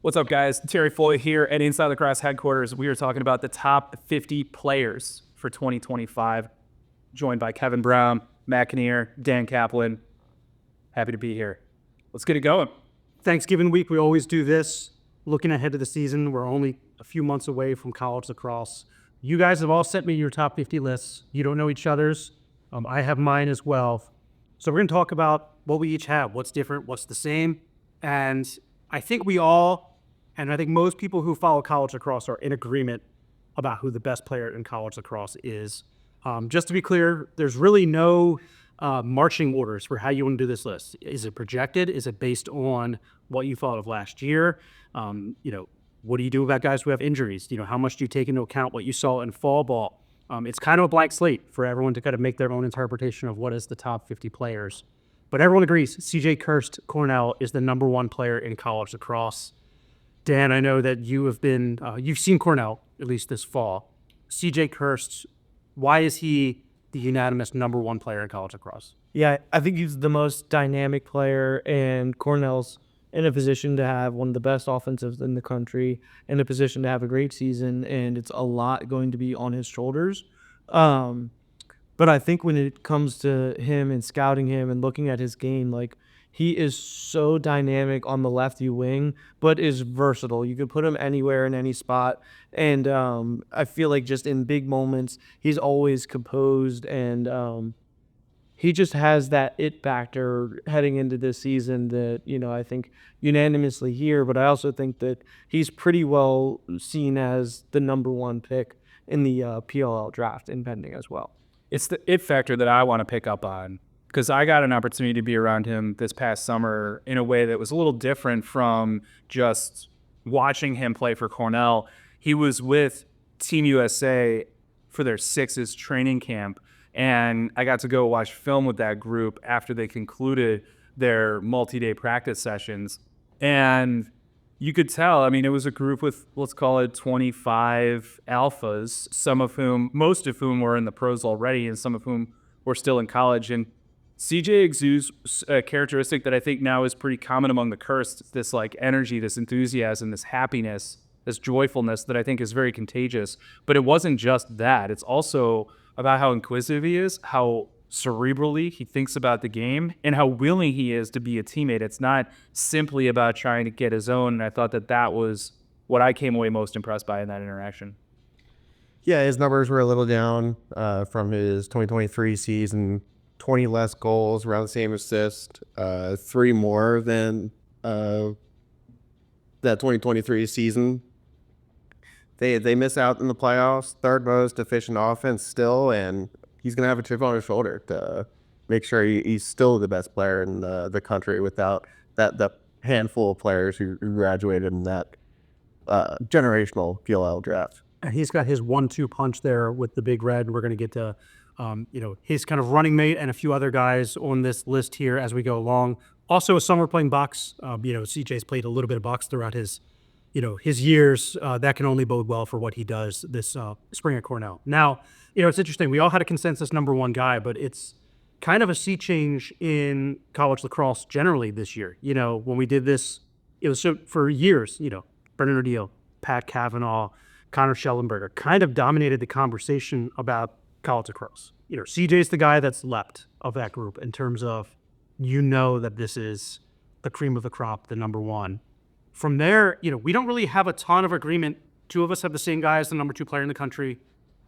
What's up, guys? Terry Foy here at Inside Lacrosse headquarters. We are talking about the top 50 players for 2025, joined by Kevin Brown, Matt Kinnear, Dan Kaplan. Happy to be here. Let's get it going. Thanksgiving week, we always do this. Looking ahead to the season, we're only a few months away from college lacrosse. You guys have all sent me your top 50 lists. You don't know each other's. I have mine as well. So we're going to talk about what we each have, what's different, what's the same. And I think we all, and I think most people who follow college lacrosse are in agreement about who the best player in college lacrosse is. Just to be clear, there's really no marching orders for how you want to do this list. Is it projected? Is it based on what you thought of last year? What do you do about guys who have injuries? How much do you take into account what you saw in fall ball? It's kind of a blank slate for everyone to kind of make their own interpretation of what is the top 50 players. But everyone agrees CJ Kirst Cornell is the number one player in college lacrosse. Dan, I know that you have been, you've seen Cornell, at least this fall. CJ Kirst, why is he the unanimous number one player in college lacrosse? Yeah, I think he's the most dynamic player, and Cornell's in a position to have one of the best offensives in the country, in a position to have a great season, and it's a lot going to be on his shoulders. But I think when it comes to him and scouting him and looking at his game, like, he is so dynamic on the lefty wing, but is versatile. You could put him anywhere in any spot. And I feel like just in big moments, he's always composed, and he just has that it factor heading into this season that, I think unanimously here, but I also think that he's pretty well seen as the number one pick in the PLL draft impending as well. It's the it factor that I want to pick up on, because I got an opportunity to be around him this past summer in a way that was a little different from just watching him play for Cornell. He was with Team USA for their Sixes training camp, and I got to go watch film with that group after they concluded their multi-day practice sessions. And you could tell, it was a group with, let's call it 25 alphas, most of whom were in the pros already, and some of whom were still in college. And CJ exudes a characteristic that I think now is pretty common among the Kirst, this like energy, this enthusiasm, this happiness, this joyfulness that I think is very contagious. But it wasn't just that. It's also about how inquisitive he is, how cerebrally he thinks about the game, and how willing he is to be a teammate. It's not simply about trying to get his own. And I thought that was what I came away most impressed by in that interaction. Yeah, his numbers were a little down from his 2023 season. 20 less goals, around the same assist, 3 more than that 2023 season. They miss out in the playoffs, third most efficient offense still, and he's going to have a chip on his shoulder to make sure he's still the best player in the country without the handful of players who graduated in that generational PLL draft. And he's got his 1-2 punch there with the Big Red. We're going to get to his kind of running mate and a few other guys on this list here as we go along. Also, a summer playing box. CJ's played a little bit of box throughout his years. That can only bode well for what he does this spring at Cornell. Now, it's interesting. We all had a consensus number one guy, but it's kind of a sea change in college lacrosse generally this year. When we did this, it was for years, Brendan O'Deal, Pat Kavanaugh, Connor Schellenberger kind of dominated the conversation about college lacrosse. CJ's the guy that's leapt of that group in terms of, that this is the cream of the crop, the number one. From there, we don't really have a ton of agreement. 2 of us have the same guy as the number 2 player in the country.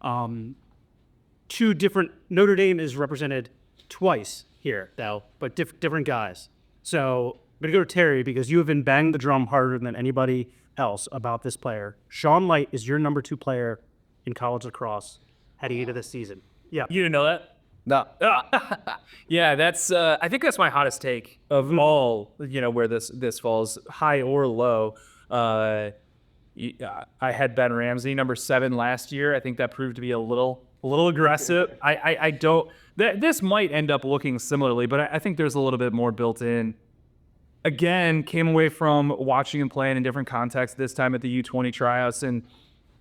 2 different, Notre Dame is represented twice here, though, but different guys. So I'm going to go to Terry, because you have been banging the drum harder than anybody else about this player. Sean Light is your number 2 player in college lacrosse heading into this season. Yeah. You didn't know that? No. Yeah, that's. I think that's my hottest take of all. Where this falls, high or low. I had Ben Ramsey, number 7 last year. I think that proved to be a little aggressive. I don't. This might end up looking similarly, but I think there's a little bit more built in. Again, came away from watching him play in different contexts. This time at the U20 tryouts, and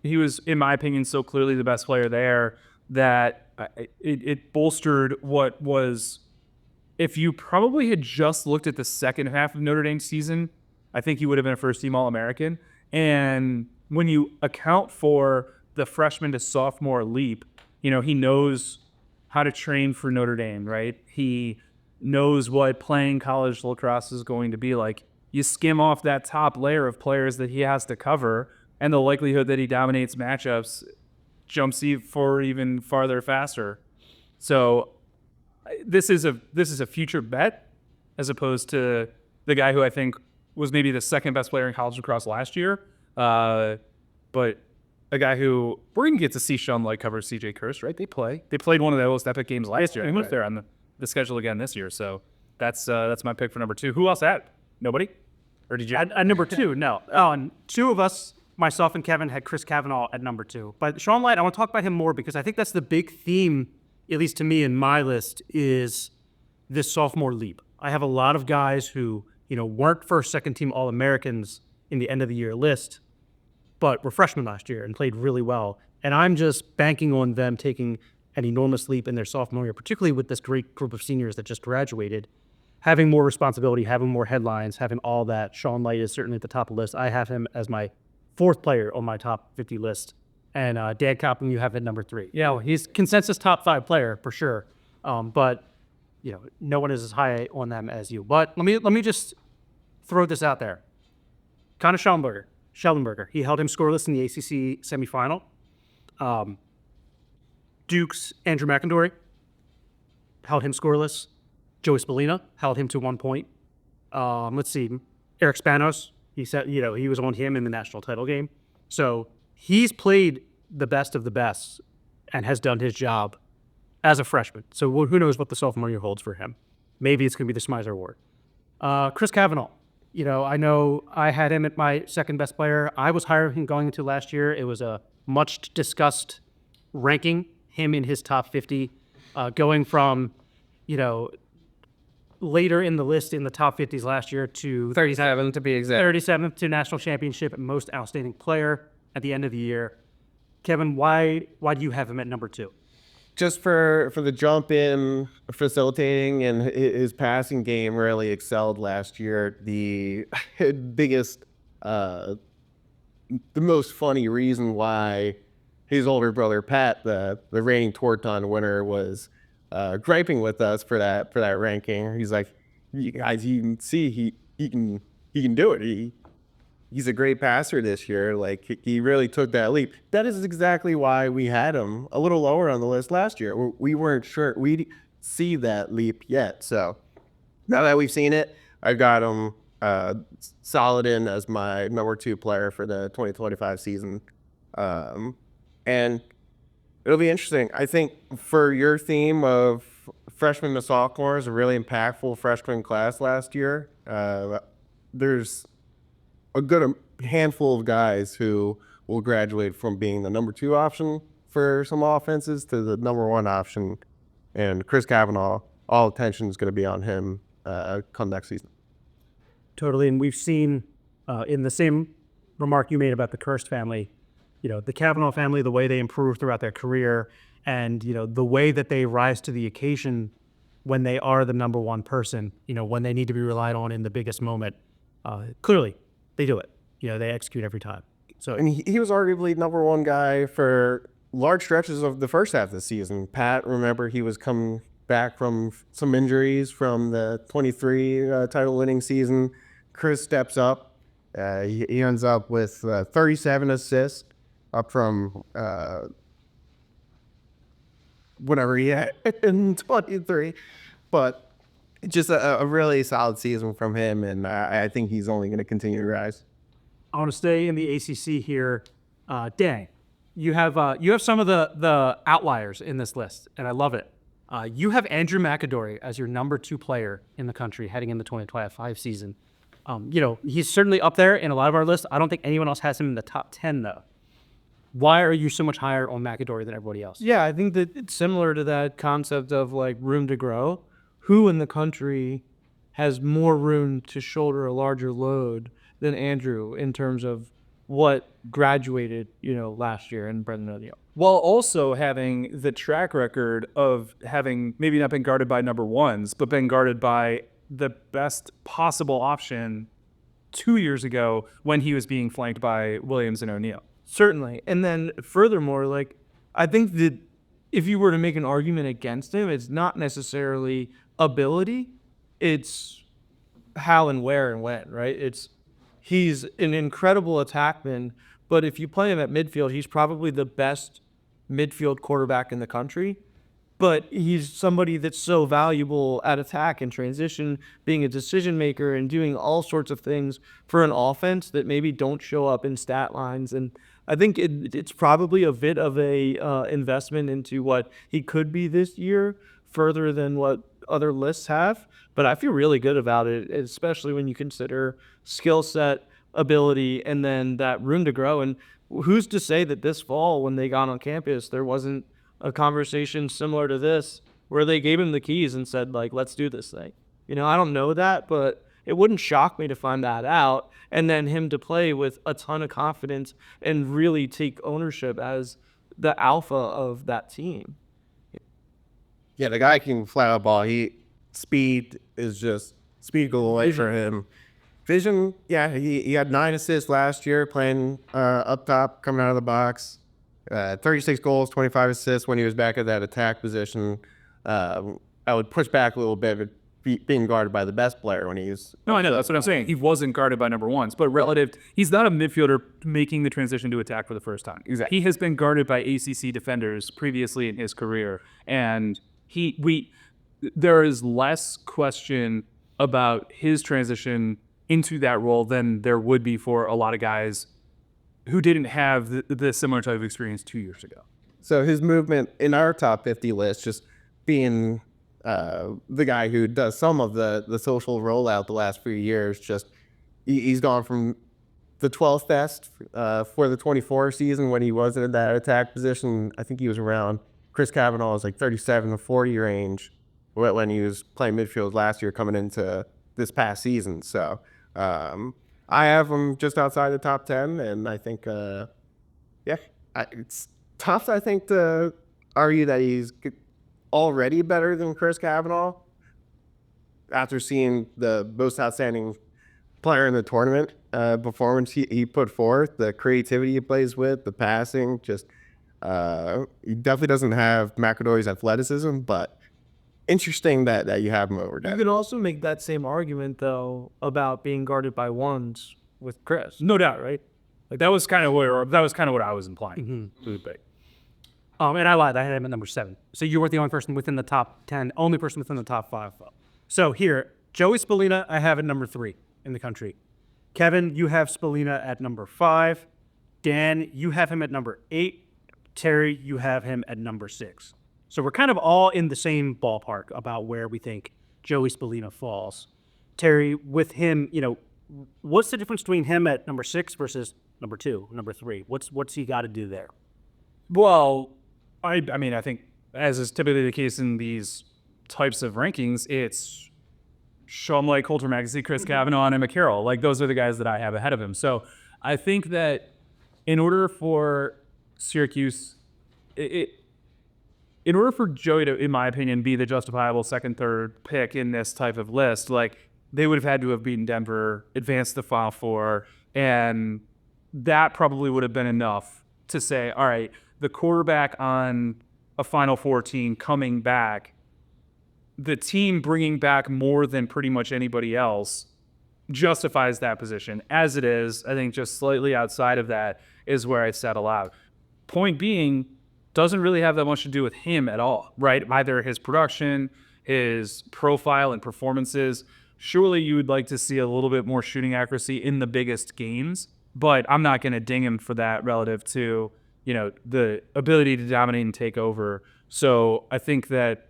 he was, in my opinion, so clearly the best player there that it bolstered what was, if you probably had just looked at the second half of Notre Dame's season, I think he would have been a first-team All-American. And when you account for the freshman to sophomore leap, he knows how to train for Notre Dame, right? He knows what playing college lacrosse is going to be like. You skim off that top layer of players that he has to cover, and the likelihood that he dominates matchups jumps even farther faster. So this is a future bet as opposed to the guy who I think was maybe the second best player in college lacrosse last year. But a guy who we're going to get to see Sean Light cover CJ Kurst, right? They played one of the most epic games last year. I was there on the schedule again this year. So that's my pick for number 2. Who else had? Nobody? Or did you? At number 2, no. Oh, and 2 of us, myself and Kevin, had Chris Kavanaugh at number 2. But Sean Light, I want to talk about him more because I think that's the big theme, at least to me in my list, is this sophomore leap. I have a lot of guys who, weren't first, second team All-Americans in the end of the year list, but were freshmen last year and played really well. And I'm just banking on them taking an enormous leap in their sophomore year, particularly with this great group of seniors that just graduated, having more responsibility, having more headlines, having all that. Sean Light is certainly at the top of the list. I have him as my 4th player on my top 50 list. And Dan Coppin, you have at number 3. Yeah, well, he's consensus top 5 player for sure. But no one is as high on them as you. But let me just throw this out there. Connor Schellenberger, he held him scoreless in the ACC semifinal. Duke's Andrew McIndory held him scoreless. Joey Spallina held him to 1 point. Let's see, Eric Spanos, he said, he was on him in the national title game. So he's played the best of the best and has done his job as a freshman. So who knows what the sophomore year holds for him. Maybe it's going to be the Smizer Award. Chris Kavanaugh, I know I had him at my second best player. I was higher than him going into last year. It was a much discussed ranking, him in his top 50, going from, later in the list in the top 50s last year to 37 to be exact. 37th to national championship and most outstanding player at the end of the year. Kevin, why do you have him at number 2? Just for the jump in facilitating, and his passing game really excelled last year. The biggest, the most funny reason why his older brother Pat, the reigning Torton winner, was griping with us for that ranking. He's like, you guys, you can see he can do it. He's a great passer this year. Like, he really took that leap. That is exactly why we had him a little lower on the list last year. We weren't sure we'd see that leap yet. So now that we've seen it, I've got him solid in as my number 2 player for the 2025 season. And it'll be interesting. I think for your theme of freshmen to sophomores, a really impactful freshman class last year, there's a good handful of guys who will graduate from being the number 2 option for some offenses to the number 1 option. And Chris Kavanaugh, all attention is going to be on him come next season. Totally. And we've seen in the same remark you made about the Kurst family, the Kavanaugh family, the way they improve throughout their career and, the way that they rise to the occasion when they are the number 1 person, when they need to be relied on in the biggest moment. Clearly, they do it. They execute every time. So, and he was arguably number 1 guy for large stretches of the first half of the season. Pat, remember, he was coming back from some injuries from the 23 title-winning season. Chris steps up. He ends up with 37 assists, up from whatever he had in 23. But just a really solid season from him, and I think he's only going to continue to rise. I want to stay in the ACC here. Dan, you have some of the outliers in this list, and I love it. You have Andrew McAdory as your number 2 player in the country heading in the 2025 season. He's certainly up there in a lot of our lists. I don't think anyone else has him in the top 10, though. Why are you so much higher on McAdory than everybody else? Yeah, I think that it's similar to that concept of like room to grow. Who in the country has more room to shoulder a larger load than Andrew in terms of what graduated, last year in Brendan O'Neill? While also having the track record of having maybe not been guarded by number 1s, but been guarded by the best possible option 2 years ago when he was being flanked by Williams and O'Neal. Certainly. And then furthermore, like, I think that if you were to make an argument against him, it's not necessarily ability, it's how and where and when, right? He's an incredible attackman, but if you play him at midfield, he's probably the best midfield quarterback in the country. But he's somebody that's so valuable at attack and transition, being a decision maker and doing all sorts of things for an offense that maybe don't show up in stat lines. And I think it's probably a bit of a investment into what he could be this year, further than what other lists have. But I feel really good about it, especially when you consider skill set, ability, and then that room to grow. And who's to say that this fall, when they got on campus, there wasn't a conversation similar to this where they gave him the keys and said, like, let's do this thing. I don't know that, but it wouldn't shock me to find that out, and then him to play with a ton of confidence and really take ownership as the alpha of that team. Yeah, the guy can fly out ball. Speed is just speed galore for him. Vision, yeah, he had 9 assists last year playing up top, coming out of the box. 36 goals, 25 assists when he was back at that attack position. I would push back a little bit with being guarded by the best player when he's... No, I know. That's what I'm saying. He wasn't guarded by number ones, but he's not a midfielder making the transition to attack for the first time. Exactly. He has been guarded by ACC defenders previously in his career, and there is less question about his transition into that role than there would be for a lot of guys who didn't have the similar type of experience 2 years ago. So his movement in our top 50 list, just being the guy who does some of the social rollout the last few years, he's gone from the 12th best for the 24 season when he was in that attack position. I think he was around Chris Kavanaugh was like 37 to 40 range when he was playing midfield last year coming into this past season. So I have him just outside the top 10, and I think, it's tough, I think, to argue that he's already better than Chris Kavanaugh after seeing the most outstanding player in the tournament performance he put forth, the creativity he plays with, the passing. He definitely doesn't have McAdory's athleticism, but interesting that you have him over there. You could also make that same argument, though, about being guarded by ones with Chris. No doubt, right? Like that was kind of what I was implying. Mm-hmm. And I lied. I had him at number 7. So you weren't the only person within the top 10, only person within the top 5. So here, Joey Spallina, I have at number 3 in the country. Kevin, you have Spallina at number 5. Dan, you have him at number 8. Terry, you have him at number 6. So we're kind of all in the same ballpark about where we think Joey Spallina falls. Terry, with him, what's the difference between him at number 6 versus number 2, number 3? What's he got to do there? Well, I mean, I think as is typically the case in these types of rankings, it's Shumley, Coulter Maxey, Chris Kavanaugh, and Emma Carroll. Like those are the guys that I have ahead of him. So I think that in order for Syracuse, in order for Joey to, in my opinion, be the justifiable second, third pick in this type of list, like they would have had to have beaten Denver, advanced the Final Four, and that probably would have been enough to say, all right, the quarterback on a Final Four team coming back, the team bringing back more than pretty much anybody else justifies that position. As it is, I think just slightly outside of that is where I settle out. Point being, doesn't really have that much to do with him at all, right? Either his production, his profile and performances. Surely you would like to see a little bit more shooting accuracy in the biggest games, but I'm not going to ding him for that relative to, the ability to dominate and take over. So I think that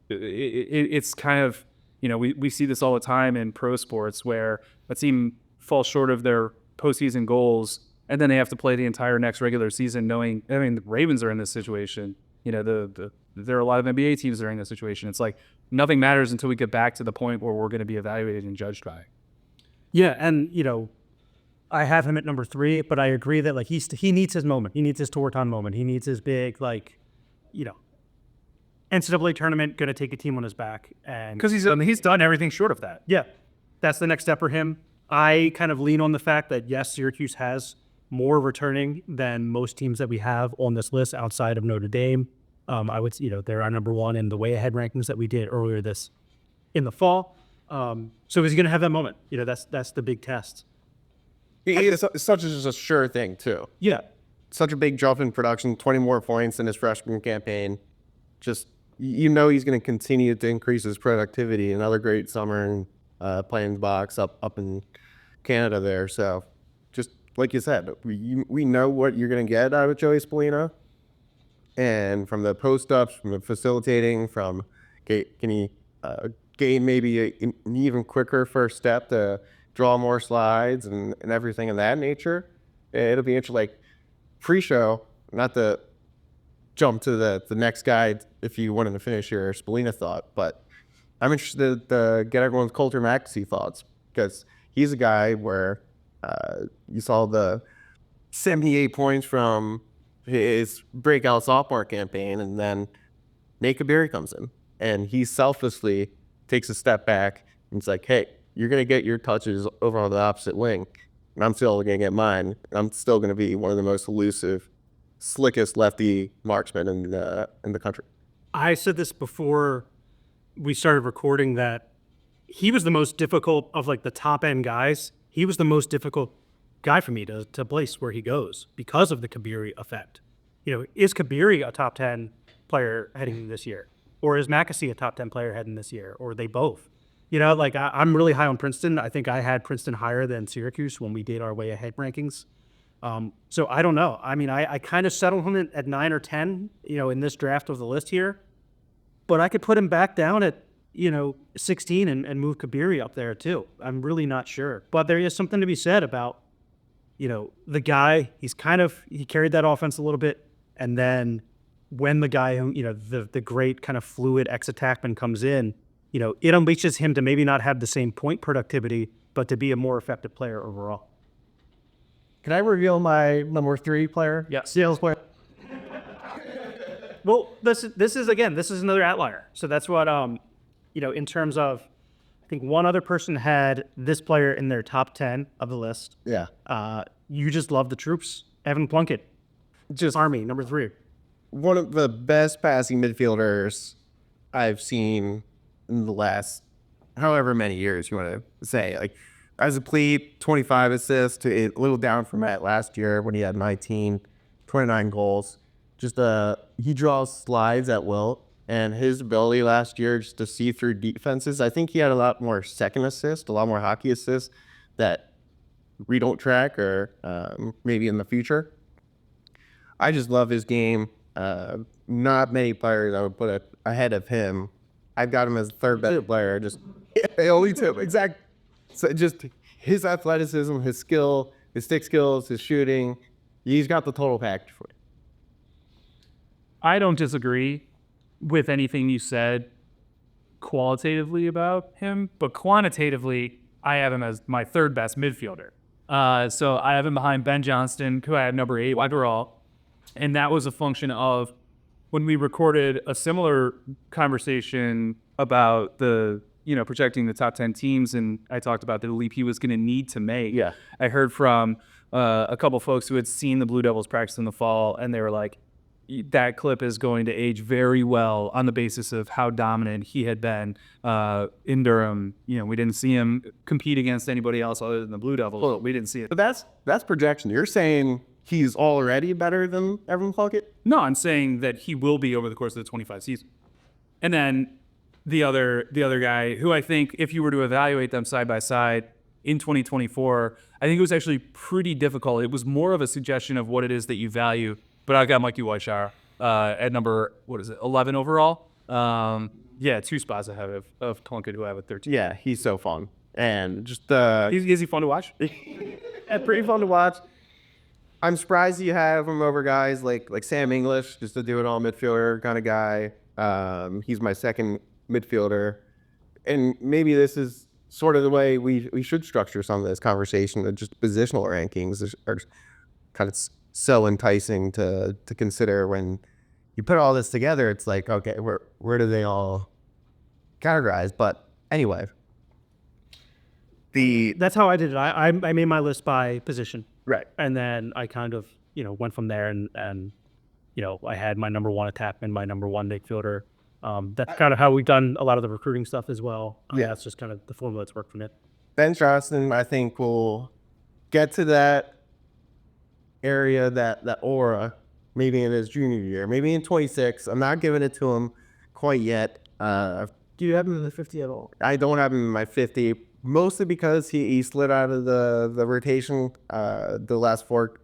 it's kind of, we see this all the time in pro sports where a team falls short of their postseason goals and then they have to play the entire next regular season knowing, the Ravens are in this situation. There are a lot of NBA teams that are in this situation. It's like nothing matters until we get back to the point where we're going to be evaluated and judged by. Yeah, and, I have him at number 3, but I agree that, like, he needs his moment. He needs his Torton moment. He needs his big, NCAA tournament, going to take a team on his back. And because he's done everything short of that. Yeah, that's the next step for him. I kind of lean on the fact that, yes, Syracuse has more returning than most teams that we have on this list outside of Notre Dame. I would, they're our number one in the way ahead rankings that we did earlier in the fall. So is he going to have that moment? That's the big test. It's such a sure thing, too. Yeah. Such a big jump in production, 20 more points in his freshman campaign. Just, he's going to continue to increase his productivity. Another great summer and playing box up in Canada there. So, just like you said, we know what you're going to get out of Joey Spallina. And from the post-ups, from the facilitating, from can he gain maybe an even quicker first step to draw more slides and everything of that nature. It'll be interesting. Like pre-show, not to jump to the next guy if you wanted to finish your Spallina thought, but I'm interested to get everyone's Coulter Maxey thoughts because he's a guy where you saw the 78 points from his breakout sophomore campaign, and then Nate Kabiri comes in, and he selflessly takes a step back and it's like, hey, you're going to get your touches over on the opposite wing, and I'm still going to get mine. I'm still going to be one of the most elusive, slickest lefty marksmen in the country. I said this before we started recording that he was the most difficult of like the top end guys. He was the most difficult guy for me to place where he goes because of the Kabiri effect. Is Kabiri a top 10 player heading this year? Or is Maxey a top 10 player heading this year? Or are they both? I'm really high on Princeton. I think I had Princeton higher than Syracuse when we did our way ahead rankings. So I don't know. I mean, I kind of settled him at 9 or 10, in this draft of the list here. But I could put him back down at, 16 and move Kabiri up there too. I'm really not sure. But there is something to be said about, the guy, he carried that offense a little bit. And then when the guy who, the great kind of fluid ex-attackman comes in, it unleashes him to maybe not have the same point productivity, but to be a more effective player overall. Can I reveal my number 3 player? Yeah. Seals player. Well, this is another outlier. So that's what, in terms of, I think one other person had this player in their top 10 of the list. Yeah. You just love the troops. Evan Plunkett, just Army, number 3. One of the best passing midfielders I've seen in the last however many years you want to say. Like as a plebe, 25 assists, to a little down from that last year when he had 19, 29 goals. Just he draws slides at will, and his ability last year just to see through defenses. I think he had a lot more second assists, a lot more hockey assists that we don't track or maybe in the future. I just love his game. Not many players I would put ahead of him. I've got him as third best player. Just only 2, exact. So just his athleticism, his skill, his stick skills, his shooting. He's got the total package for you. I don't disagree with anything you said qualitatively about him, but quantitatively, I have him as my third best midfielder. So I have him behind Ben Johnston, who I had number 8 overall. And that was a function of when we recorded a similar conversation about the, projecting the top 10 teams, and I talked about the leap he was going to need to make. Yeah. I heard from a couple folks who had seen the Blue Devils practice in the fall, and they were like, that clip is going to age very well on the basis of how dominant he had been in Durham. We didn't see him compete against anybody else other than the Blue Devils. Well, we didn't see it. But that's projection. You're saying he's already better than Evan Plunkett? No, I'm saying that he will be over the course of the 25 season. And then the other guy who I think if you were to evaluate them side by side in 2024, I think it was actually pretty difficult. It was more of a suggestion of what it is that you value. But I got Mikey Weishauer at number, 11 overall. 2 spots ahead of Plunkett, who I have at 13. Yeah, he's so fun. And just Is he fun to watch? pretty fun to watch. I'm surprised you have him over guys like Sam English, just a do-it-all midfielder kind of guy. He's my second midfielder. And maybe this is sort of the way we should structure some of this conversation. That just positional rankings are kind of so enticing to consider when you put all this together. It's like, okay, where do they all categorize? But anyway, That's how I did it. I made my list by position. Right. And then I kind of, went from there and I had my number one attackman, my number one midfielder. That's kind of how we've done a lot of the recruiting stuff as well. Yeah. That's just kind of the formula that's worked for me. Ben Johnston, I think, will get to that area, that aura, maybe in his junior year, maybe in 26. I'm not giving it to him quite yet. Do you have him in the 50 at all? I don't have him in my 50, mostly because he slid out of the rotation the last four,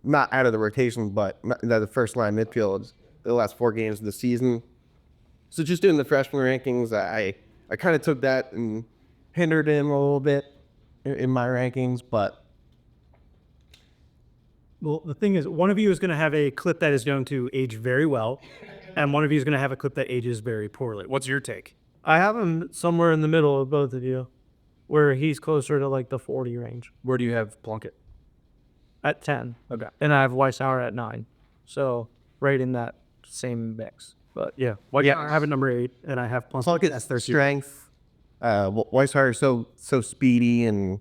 not out of the rotation, but the first line midfield the last 4 games of the season. So just doing the freshman rankings, I kind of took that and hindered him a little bit in my rankings, but Well, the thing is, one of you is going to have a clip that is going to age very well, and one of you is going to have a clip that ages very poorly. What's your take? I have him somewhere in the middle of both of you, where he's closer to like the 40 range Where do you have Plunkett? at 10. Okay. And I have Weishauer at 9. So right in that same mix. But yeah. I have it number 8, and I have Plunkett. Plunkett, that's their strength. Weishauer is so speedy, and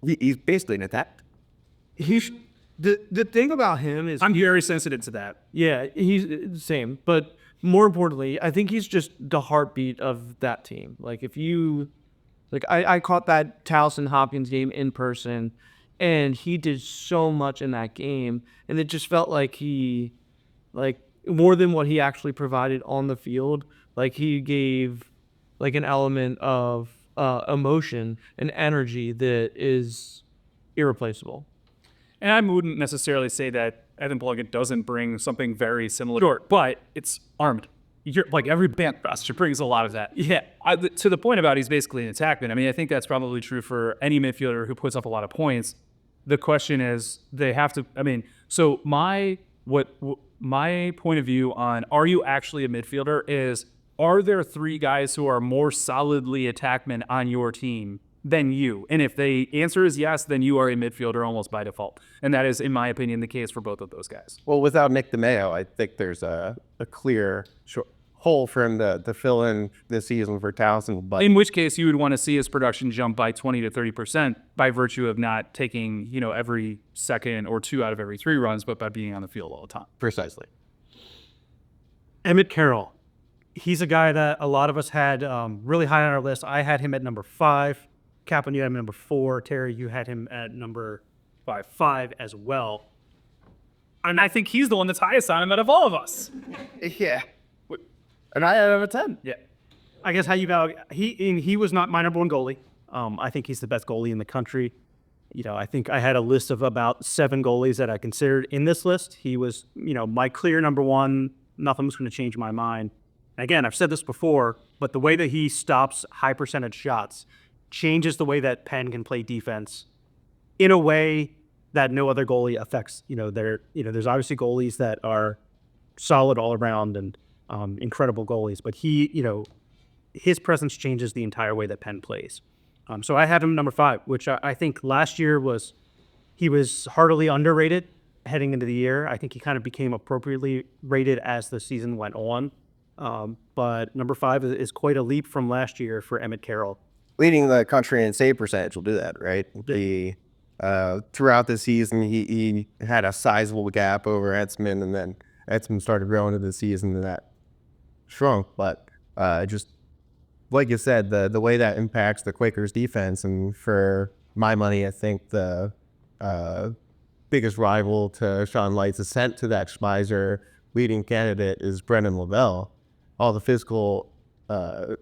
he's basically an attack. The thing about him is, I'm very sensitive to that. yeah, he's the same. But more importantly, I think he's just the heartbeat of that team. Like if you, like I caught that Towson Hopkins game in person, and he did so much in that game, and it just felt like he, like more than what he actually provided on the field, like he gave like an element of emotion and energy that is irreplaceable. And I wouldn't necessarily say that Evan Plunkett doesn't bring something very similar, but it's armed. You're, like every band roster brings a lot of that. Yeah. To the point about he's basically an attackman. I mean, I think that's probably true for any midfielder who puts up a lot of points. The question is, they have to. I mean, so my point of view on are you actually a midfielder is, are there 3 guys who are more solidly attackmen on your team than you? And if the answer is yes, then you are a midfielder almost by default. And that is, in my opinion, the case for both of those guys. Well, without Nick DeMeo, I think there's a clear hole for him to fill in this season for Towson. But in which case, you would want to see his production jump by 20 to 30% by virtue of not taking, every second or 2 out of every 3 runs, but by being on the field all the time. precisely. Emmett Carroll. He's a guy that a lot of us had really high on our list. I had him at number 5. Kaplan, you had him at number 4. Terry, you had him at number 5 as well. And I think he's the one that's highest on him out of all of us. Yeah. And I had him at 10. Yeah. I guess how you value he was not my number 1 goalie. I think he's the best goalie in the country. I think I had a list of about 7 goalies that I considered in this list. He was, my clear number 1. Nothing was going to change my mind. Again, I've said this before, but the way that he stops high percentage shots changes the way that Penn can play defense in a way that no other goalie affects. There's obviously goalies that are solid all around and incredible goalies, but his presence changes the entire way that Penn plays. So I had him number 5, which I think last year he was heartily underrated heading into the year. I think he kind of became appropriately rated as the season went on. But number 5 is quite a leap from last year for Emmett Carroll. Leading the country in save percentage will do that, right? Throughout the season, he had a sizable gap over Etzman, and then Etzman started growing into the season, and that shrunk. But just like you said, the way that impacts the Quakers' defense, and for my money, I think the biggest rival to Sean Light's ascent to that Schmeiser leading candidate is Brendan Lavelle. All the physical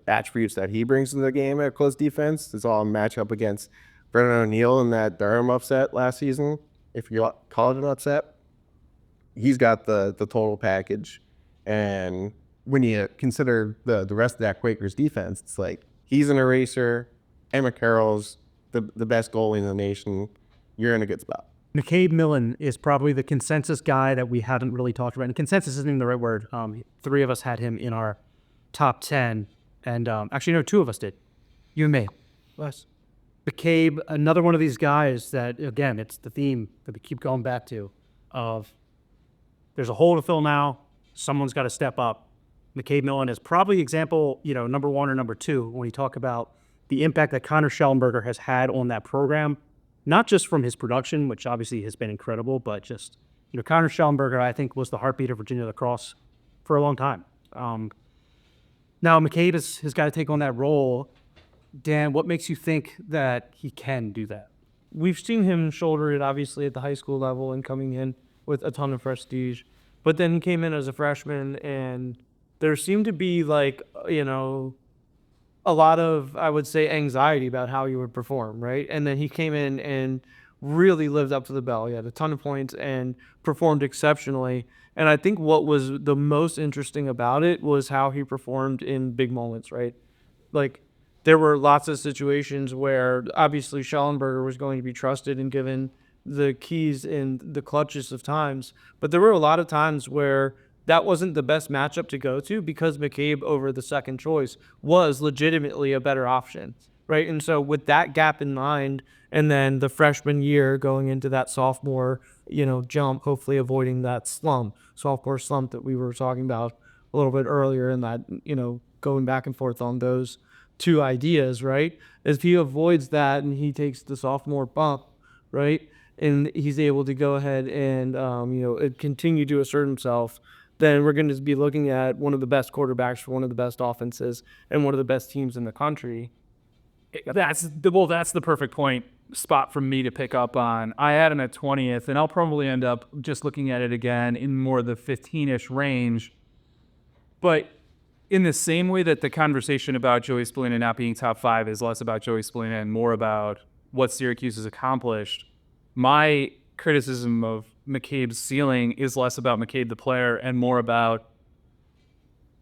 attributes that he brings to the game at close defense is all match up against Brendan O'Neill in that Durham upset last season. If you call it an upset, he's got the total package. And when you consider the rest of that Quakers defense, it's like he's an eraser. Emmett Carroll's the best goalie in the nation. You're in a good spot. McCaig Millen is probably the consensus guy that we haven't really talked about. And consensus isn't even the right word. 3 of us had him in our top 10. And actually, no, 2 of us did. You and me. Wes. McCabe, another one of these guys that, again, it's the theme that we keep going back to of there's a hole to fill now. Someone's got to step up. McCabe Millen is probably example, number 1 or number 2 when you talk about the impact that Connor Schellenberger has had on that program, not just from his production, which obviously has been incredible, but just, Connor Schellenberger, I think, was the heartbeat of Virginia lacrosse for a long time. Now, McCaig has got to take on that role. Dan, what makes you think that he can do that? We've seen him shoulder it, obviously, at the high school level and coming in with a ton of prestige. But then he came in as a freshman, and there seemed to be, a lot of, I would say, anxiety about how he would perform, right? And then he came in and really lived up to the bell. He had a ton of points and performed exceptionally. And I think what was the most interesting about it was how he performed in big moments, right? Like, there were lots of situations where obviously Schellenberger was going to be trusted and given the keys in the clutchest of times. But there were a lot of times where that wasn't the best matchup to go to because McCabe over the second choice was legitimately a better option, right? And so with that gap in mind, and then the freshman year going into that sophomore, jump, hopefully avoiding that sophomore slump that we were talking about a little bit earlier, and that, going back and forth on those two ideas, right? If he avoids that and he takes the sophomore bump, right, and he's able to go ahead and, continue to assert himself, then we're going to be looking at one of the best quarterbacks for one of the best offenses and one of the best teams in the country. That's the perfect spot for me to pick up on. I had him at 20th, and I'll probably end up just looking at it again in more the 15-ish range. But in the same way that the conversation about Joey Spallina not being top 5 is less about Joey Spallina and more about what Syracuse has accomplished, my criticism of McCabe's ceiling is less about McCabe the player and more about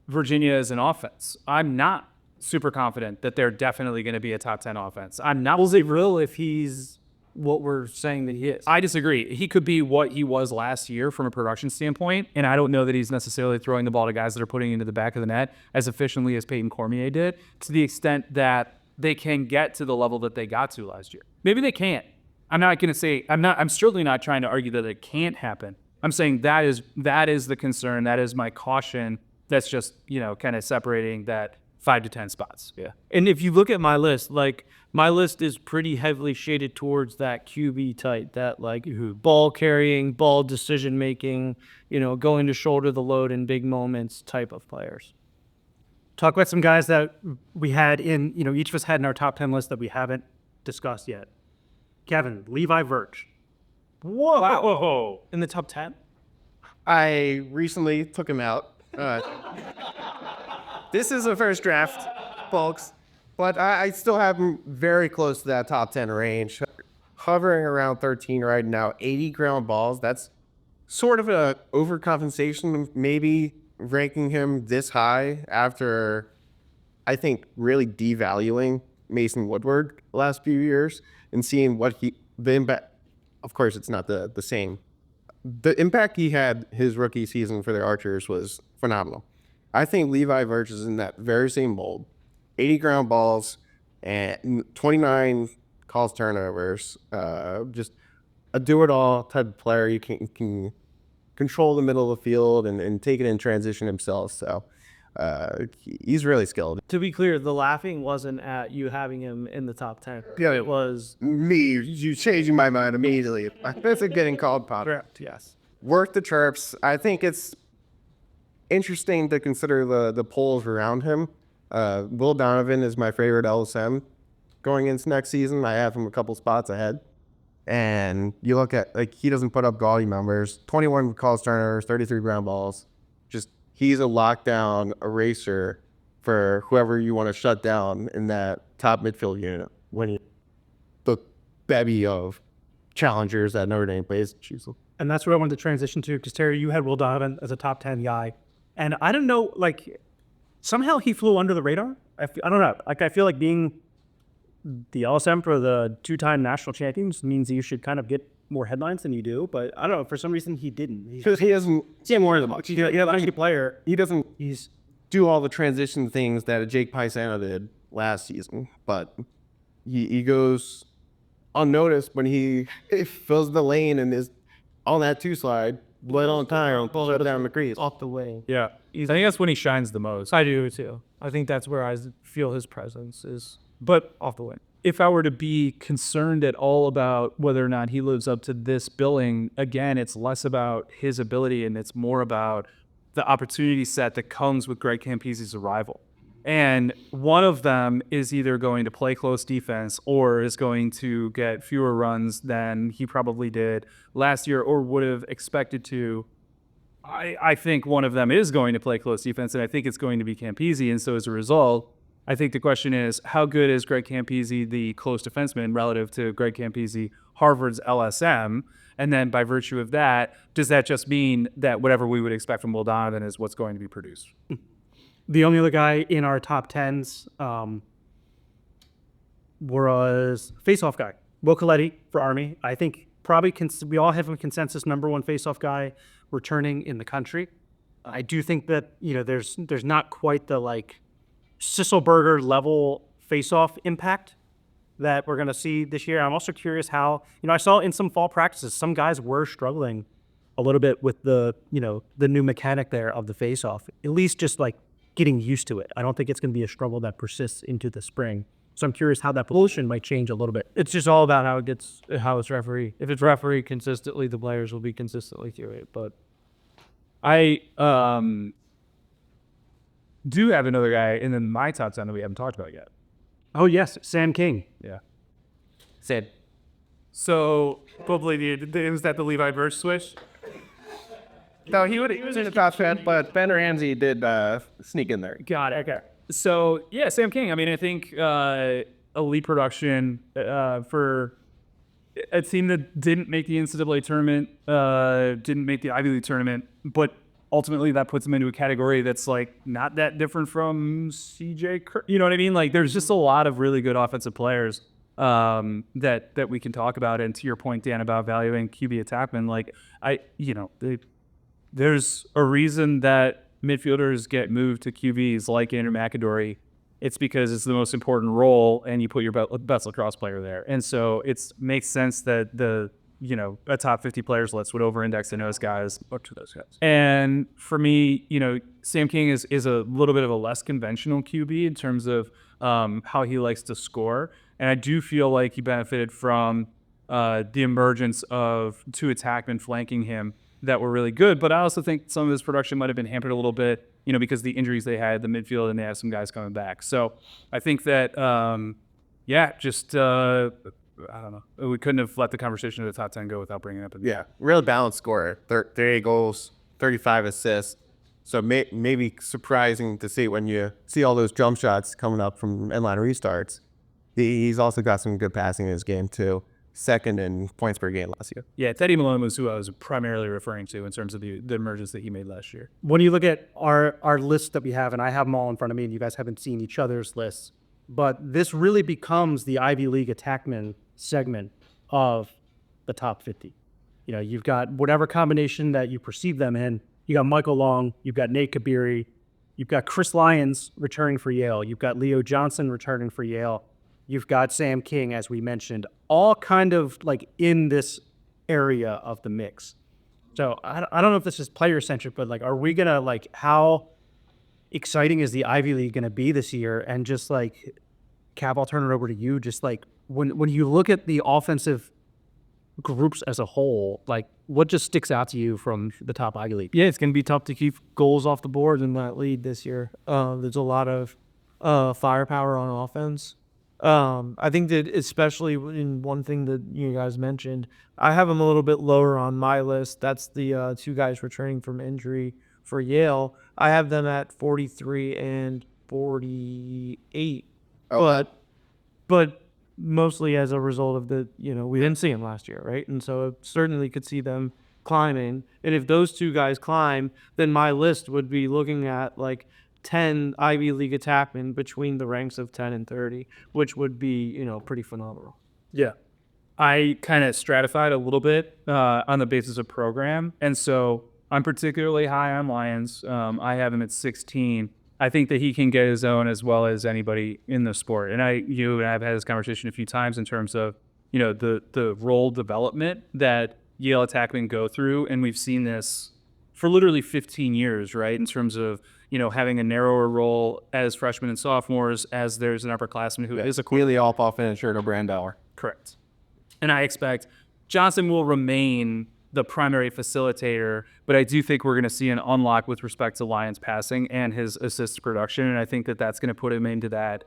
Virginia as an offense. I'm not super confident that they're definitely going to be a top 10 offense. I'm not. Was it real if he's what we're saying that he is? I disagree. He could be what he was last year from a production standpoint, and I don't know that he's necessarily throwing the ball to guys that are putting it into the back of the net as efficiently as Peyton Cormier did, to the extent that they can get to the level that they got to last year. Maybe they can't. I'm certainly not trying to argue that it can't happen. I'm saying that is the concern. That is my caution. That's just, kind of separating that 5 to 10 spots. Yeah. And if you look at my list, my list is pretty heavily shaded towards that QB type, that ball carrying, ball decision making, going to shoulder the load in big moments type of players. Talk about some guys that we had in, each of us had in our top 10 list that we haven't discussed yet. Kevin, Levi Virch. Whoa. Wow. In the top 10? I recently took him out. This is a first draft, folks, but I still have him very close to that top 10 range. Hovering around 13 right now, 80 ground balls. That's sort of an overcompensation, maybe ranking him this high after, I think, really devaluing Mason Woodward the last few years and seeing the impact. Of course, it's not the same. The impact he had his rookie season for the Archers was phenomenal. I think Levi Virch is in that very same mold. 80 ground balls and 29 calls turnovers. Just a do-it-all type of player. You can control the middle of the field and take it in transition himself. So he's really skilled. To be clear, the laughing wasn't at you having him in the top 10. Yeah, it was me. You changing my mind immediately. That's getting called pop. correct. Yes. Worth the chirps. I think it's interesting to consider the polls around him. Will Donovan is my favorite LSM going into next season. I have him a couple spots ahead. And you look at, he doesn't put up gaudy numbers. 21 calls turnovers, 33 ground balls. Just, he's a lockdown eraser for whoever you want to shut down in that top midfield unit when the bevy of challengers that Notre Dame plays. And that's what I wanted to transition to, because Terry, you had Will Donovan as a top 10 guy. And I don't know, somehow he flew under the radar. I don't know. I feel like being the LSM for the 2-time national champions means you should kind of get more headlines than you do. But I don't know. For some reason, he didn't. Because he doesn't see more than much. He's a player. He doesn't do all the transition things that Jake Paisano did last season. But he goes unnoticed when he fills the lane and is on that 2 slide. Blood on tire, pull it down the crease. Off the way. Yeah. I think that's when he shines the most. I do too. I think that's where I feel his presence is But off the wing. if I were to be concerned at all about whether or not he lives up to this billing, again, it's less about his ability and it's more about the opportunity set that comes with Greg Campese's arrival. And one of them is either going to play close defense or is going to get fewer runs than he probably did last year or would have expected to. I think one of them is going to play close defense, and I think it's going to be Campese. And so as a result, I think the question is, how good is Greg Campese, the close defenseman, relative to Greg Campese, Harvard's LSM? And then by virtue of that, does that just mean that whatever we would expect from Will Donovan is what's going to be produced? The only other guy in our top 10s was Faceoff guy, Will Coletti for Army. I think probably we all have a consensus number one Faceoff guy returning in the country. I do think that, there's not quite the Sisselberger level Faceoff impact that we're going to see this year. I'm also curious how, I saw in some fall practices, some guys were struggling a little bit with the new mechanic there of the Faceoff, at least just getting used to it. I don't think it's going to be a struggle that persists into the spring. So I'm curious how that pollution might change a little bit. It's just all about how it's refereed. If it's refereed consistently, the players will be consistently through it. But I do have another guy in my top 10 that we haven't talked about yet. Oh, yes, Sam King. Yeah. Sid. So, probably, was that the Levi Burch switch? No, he was in the top 10, but Ben Ramsey did sneak in there. Got it. Okay. So, yeah, Sam King. I mean, I think elite production for a team that didn't make the NCAA tournament, didn't make the Ivy League tournament, but ultimately that puts him into a category that's not that different from CJ Kerr. You know what I mean? There's just a lot of really good offensive players that we can talk about. And to your point, Dan, about valuing QB attackmen, there's a reason that midfielders get moved to QBs like Andrew McAdory. It's because it's the most important role, and you put your best lacrosse player there. And so it makes sense that a top 50 players list would over-index in those guys. And for me, Sam King is a little bit of a less conventional QB in terms of how he likes to score. And I do feel like he benefited from the emergence of two attackmen flanking him that were really good. But I also think some of his production might have been hampered a little bit, because of the injuries they had, the midfield, and they have some guys coming back. So I think that, I don't know. We couldn't have let the conversation of the top 10 go without bringing it up. Yeah, really balanced scorer. 38 goals, 35 assists. So maybe surprising to see when you see all those jump shots coming up from inline restarts. He's also got some good passing in his game, too. Second in points per game last year. Yeah, Teddy Malone was who I was primarily referring to in terms of the emergence that he made last year. When you look at our list that we have, and I have them all in front of me, and you guys haven't seen each other's lists, but this really becomes the Ivy League attackman segment of the top 50. You've got whatever combination that you perceive them in. You got Michael Long, you've got Nate Kabiri, you've got Chris Lyons returning for Yale, you've got Leo Johnson returning for Yale, you've got Sam King, as we mentioned, all kind of in this area of the mix. So I don't know if this is player-centric, but are we going to how exciting is the Ivy League going to be this year? And just Cav, I'll turn it over to you. Just when you look at the offensive groups as a whole, what just sticks out to you from the top Ivy League? Yeah, it's going to be tough to keep goals off the board in that lead this year. There's a lot of firepower on offense. I think that especially in one thing that you guys mentioned, I have them a little bit lower on my list. That's the two guys returning from injury for Yale. I have them at 43 and 48. Oh. But mostly as a result of we didn't see them last year, right? And so I certainly could see them climbing. And if those two guys climb, then my list would be looking at 10 Ivy League attackmen between the ranks of 10 and 30, which would be, pretty phenomenal. Yeah. I kind of stratified a little bit on the basis of program. And so I'm particularly high on Lyons. I have him at 16. I think that he can get his own as well as anybody in the sport. And I've had this conversation a few times in terms of, the role development that Yale attackmen go through. And we've seen this for literally 15 years, right? In terms of, having a narrower role as freshmen and sophomores, as there's an upperclassman who is a Really off-ball finisher to Brandauer. correct. And I expect Johnson will remain the primary facilitator, but I do think we're going to see an unlock with respect to Lyons passing and his assist production, and I think that that's going to put him into that,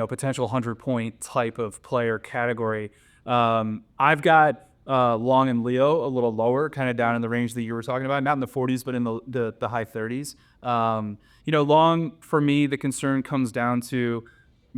potential 100-point type of player category. I've got Long and Leo a little lower, kind of down in the range that you were talking about, not in the 40s, but in the high 30s. Long, for me, the concern comes down to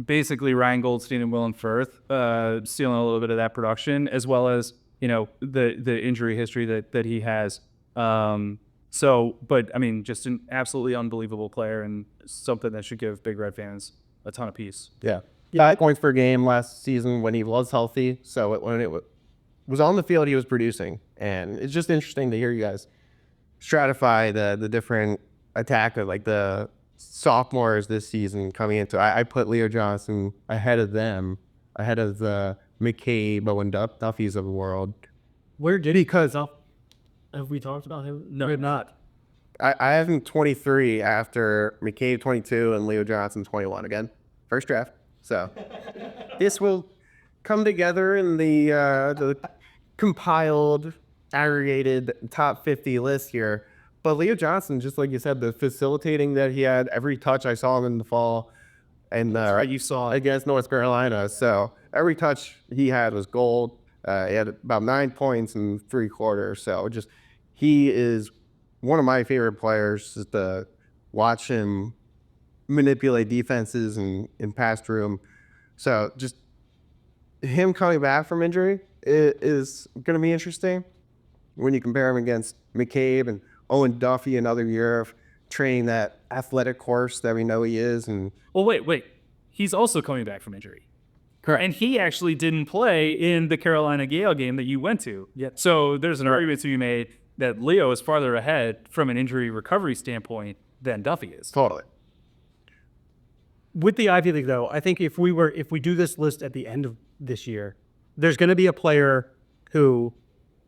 basically Ryan Goldstein and Willem Firth stealing a little bit of that production, as well as the injury history that he has. But I mean, just an absolutely unbelievable player and something that should give Big Red fans a ton of peace. Yeah. 5 points per game last season when he was healthy. So when it was on the field, he was producing. And it's just interesting to hear you guys stratify the different attack of like the sophomores this season coming into. I put Leo Johnson ahead of them, ahead of the McCaig, Bowen Duffy's of the world. Where did he cut off? Have we talked about him? No, we have not. I have him 23 after McCaig 22 and Leo Johnson 21 again. First draft. So this will come together in the compiled, aggregated top 50 list here. But Leo Johnson, just like you said, the facilitating that he had, every touch I saw him in the fall, and you saw against North Carolina. So every touch he had was gold. He had about 9 points in 3 quarters. So he is one of my favorite players, just to watch him manipulate defenses and pass through him. So just him coming back from injury is going to be interesting when you compare him against McCabe and Owen Duffy, another year of training that athletic horse that we know he is. And Well, wait. He's also coming back from injury. Correct. And he actually didn't play in the Carolina Gale game that you went to. Yep. So there's an argument to be made that Leo is farther ahead from an injury recovery standpoint than Duffy is. totally. With the Ivy League, though, I think if we do this list at the end of this year, there's going to be a player who,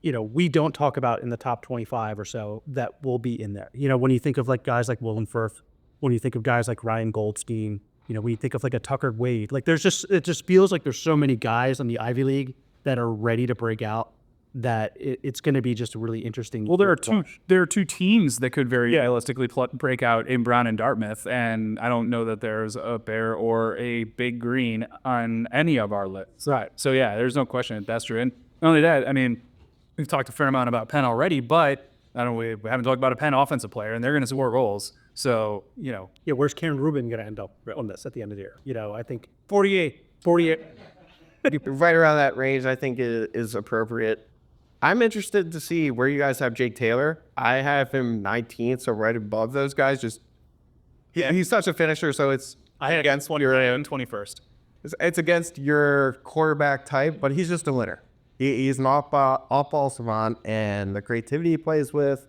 we don't talk about in the top 25 or so that will be in there. When you think of like guys like Willem Firth, when you think of guys like Ryan Goldstein, when you think of like a Tucker Wade, like it just feels like there's so many guys in the Ivy League that are ready to break out that it's going to be just a really interesting. Well, there are two teams that could very realistically break out in Brown and Dartmouth, and I don't know that there's a Bear or a Big Green on any of our lists. Right. So yeah, there's no question that's true. And not only that, I mean, we've talked a fair amount about Penn already, but we haven't talked about a Penn offensive player, and they're going to score goals. So Yeah, where's Karen Rubin going to end up on this at the end of the year? I think 48. Right around that range, I think is appropriate. I'm interested to see where you guys have Jake Taylor. I have him 19th, so right above those guys. He's such a finisher, so it's Against one, you're in 21st. it's against your quarterback type, but he's just a winner. He's an off-ball savant, and the creativity he plays with,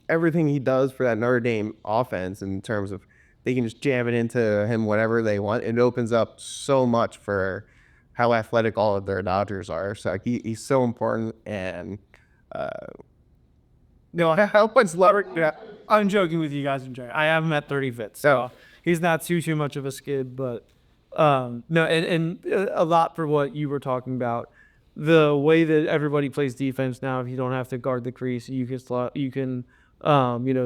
everything he does for that Notre Dame offense in terms of they can just jam it into him whatever they want. It opens up so much for how athletic all of their Dodgers are. So he's so important. And how much leverage? Yeah. I'm joking with you guys. I have him at 35th, so he's not too much of a skid, but no, and a lot for what you were talking about. The way that everybody plays defense now, if you don't have to guard the crease, you can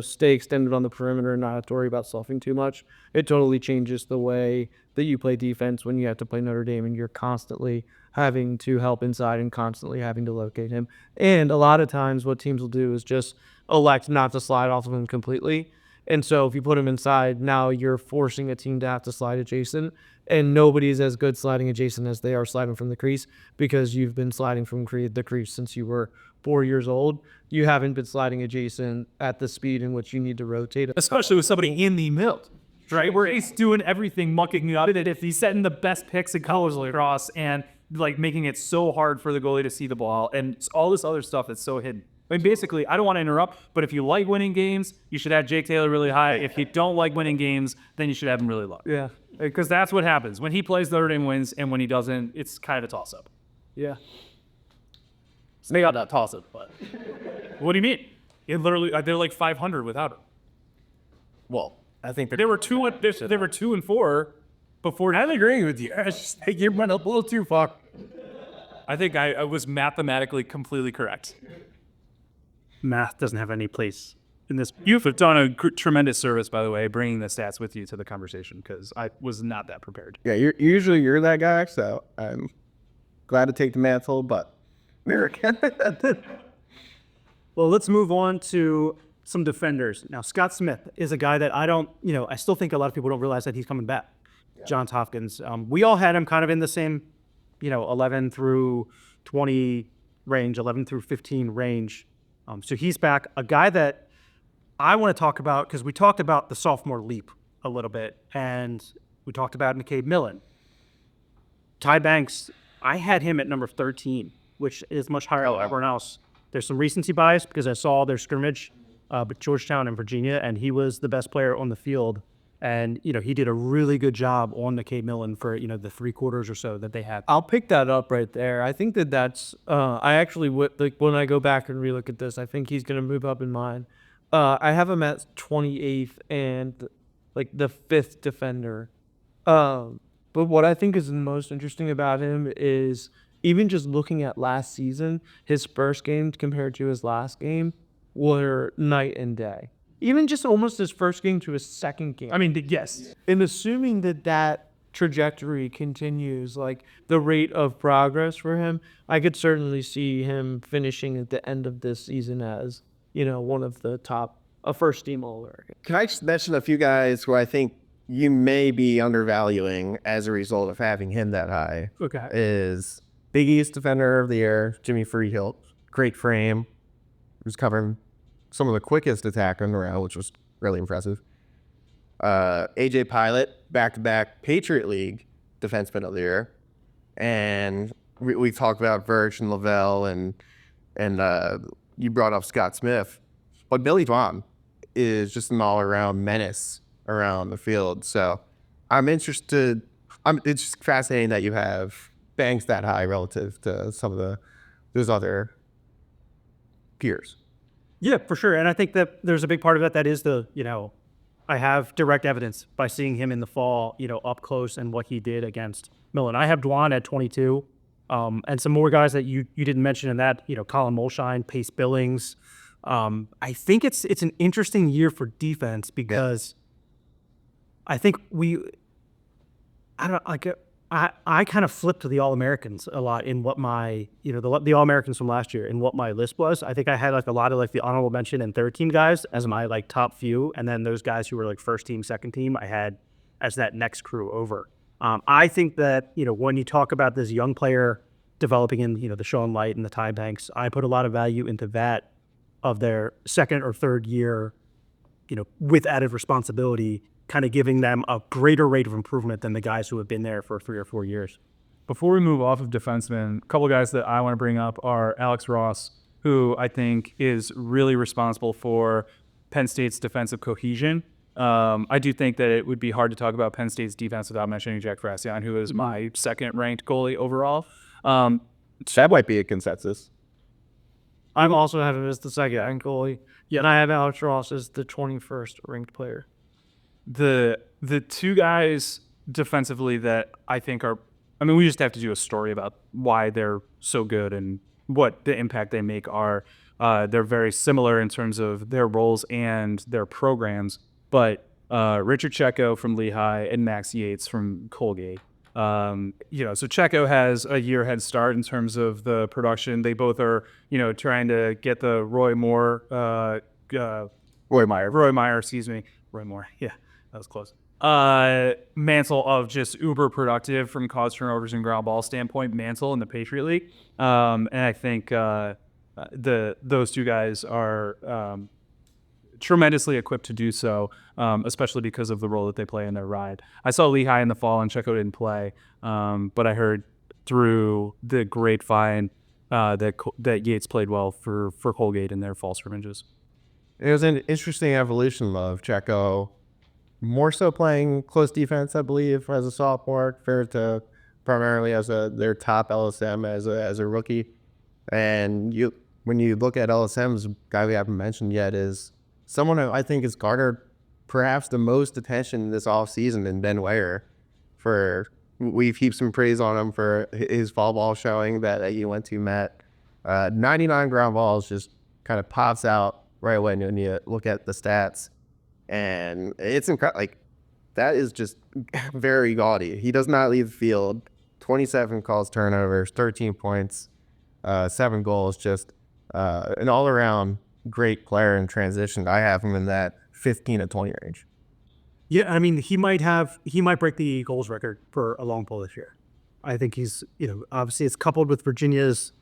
stay extended on the perimeter and not have to worry about sloughing too much. It totally changes the way that you play defense when you have to play Notre Dame and you're constantly having to help inside and constantly having to locate him. And a lot of times what teams will do is just elect not to slide off of him completely. And so if you put him inside, now you're forcing a team to have to slide adjacent, and nobody's as good sliding adjacent as they are sliding from the crease because you've been sliding from the crease since you were 4 years old. You haven't been sliding adjacent at the speed in which you need to rotate. Especially with somebody in the middle, right? Where he's doing everything, mucking up it. If he's setting the best picks in college lacrosse and like making it so hard for the goalie to see the ball and all this other stuff that's so hidden. I mean, basically, I don't want to interrupt, but if you like winning games, you should have Jake Taylor really high. If you don't like winning games, then you should have him really low. Yeah. Because that's what happens. When he plays, Notre Dame wins, and when he doesn't, it's kind of a toss-up. Yeah. It's maybe not a toss-up, but... What do you mean? It literally, they're like 500 without him. Well, I think They were 2-4 before. I'm agreeing with you. I just think you went a little too far. I think I was mathematically completely correct. Math doesn't have any place in this. You've done a tremendous service, by the way, bringing the stats with you to the conversation because I was not that prepared. Yeah, you're that guy, so I'm glad to take the mantle, but American. Well, let's move on to some defenders. Now, Scott Smith is a guy that I still think a lot of people don't realize that he's coming back. Yeah. Johns Hopkins. We all had him kind of in the same, 11 through 20 range, 11 through 15 range. So he's back. A guy that I want to talk about because we talked about the sophomore leap a little bit, and we talked about McCaig Millen. Ty Banks, I had him at number 13, which is much higher than everyone else. There's some recency bias because I saw their scrimmage with Georgetown and Virginia, and he was the best player on the field. And, he did a really good job on McCaig Millen for, the 3 quarters or so that they had. I'll pick that up right there. I think that's I actually would, like, when I go back and relook at this, I think he's going to move up in mine. I have him at 28th and like the 5th defender. But what I think is the most interesting about him is even just looking at last season, his first game compared to his last game were night and day. Even just almost his first game to his second game. I mean, yes. And assuming that trajectory continues, like the rate of progress for him, I could certainly see him finishing at the end of this season as, one of the top, a first team All-American. Can I just mention a few guys who I think you may be undervaluing as a result of having him that high? Okay. Is Big East Defender of the Year, Jimmy Freehill. Great frame. He was covering some of the quickest attack on the round, which was really impressive. AJ Pilot, back-to-back Patriot League Defenseman of the Year. And we talked about Verge and Lavelle, and you brought up Scott Smith. But Billy Vaughn is just an all-around menace around the field. So I'm interested. It's just fascinating that you have Banks that high relative to some of those other peers. Yeah, for sure. And I think that there's a big part of that is I have direct evidence by seeing him in the fall, up close and what he did against Millen. I have Dwan at 22, and some more guys that you didn't mention in that, Colin Molshine, Pace Billings. I think it's an interesting year for defense because I think I kind of flipped to the All-Americans a lot in what my, the All-Americans from last year and what my list was. I think I had a lot of the honorable mention and third team guys as my top few. And then those guys who were first team, second team, I had as that next crew over. I think that, when you talk about this young player developing in, the Sean Light and the Ty Banks, I put a lot of value into that of their second or third year, with added responsibility, kind of giving them a greater rate of improvement than the guys who have been there for 3 or 4 years. Before we move off of defensemen, a couple guys that I want to bring up are Alex Ross, who I think is really responsible for Penn State's defensive cohesion. I do think that it would be hard to talk about Penn State's defense without mentioning Jack Frassion, who is my second-ranked goalie overall. That might be a consensus. I'm also having him as the second goalie. Yeah, and I have Alex Ross as the 21st ranked player. The two guys defensively that I think we just have to do a story about why they're so good and what the impact they make are. They're very similar in terms of their roles and their programs, but Richard Checo from Lehigh and Max Yates from Colgate. So Checo has a year head start in terms of the production. They both are, trying to get the Roy Moore, Roy Meyer, excuse me. Roy Moore. Yeah, that was close. Mantle of just uber productive from cause turnovers and ground ball standpoint, Mantle in the Patriot League. And I think those two guys are tremendously equipped to do so, especially because of the role that they play in their ride. I saw Lehigh in the fall and Checo didn't play, but I heard through the grapevine that Yates played well for Colgate in their fall scrimmages. It was an interesting evolution of Checo, more so playing close defense, I believe, as a sophomore, compared to primarily as their top LSM as a rookie. And when you look at LSM's guy we haven't mentioned yet is someone who I think has garnered perhaps the most attention this offseason in Ben Ware. We've heaped some praise on him for his fall ball showing that you went to, Matt. 99 ground balls just kind of pops out right away when you look at the stats. And it's incredible. Like, that is just very gaudy. He does not leave the field. 27 calls turnovers, 13 points, 7 goals. Just an all-around great player in transition. I have him in that 15 to 20 range. Yeah, I mean, he might break the goals record for a long pole this year. I think he's, obviously it's coupled with Virginia's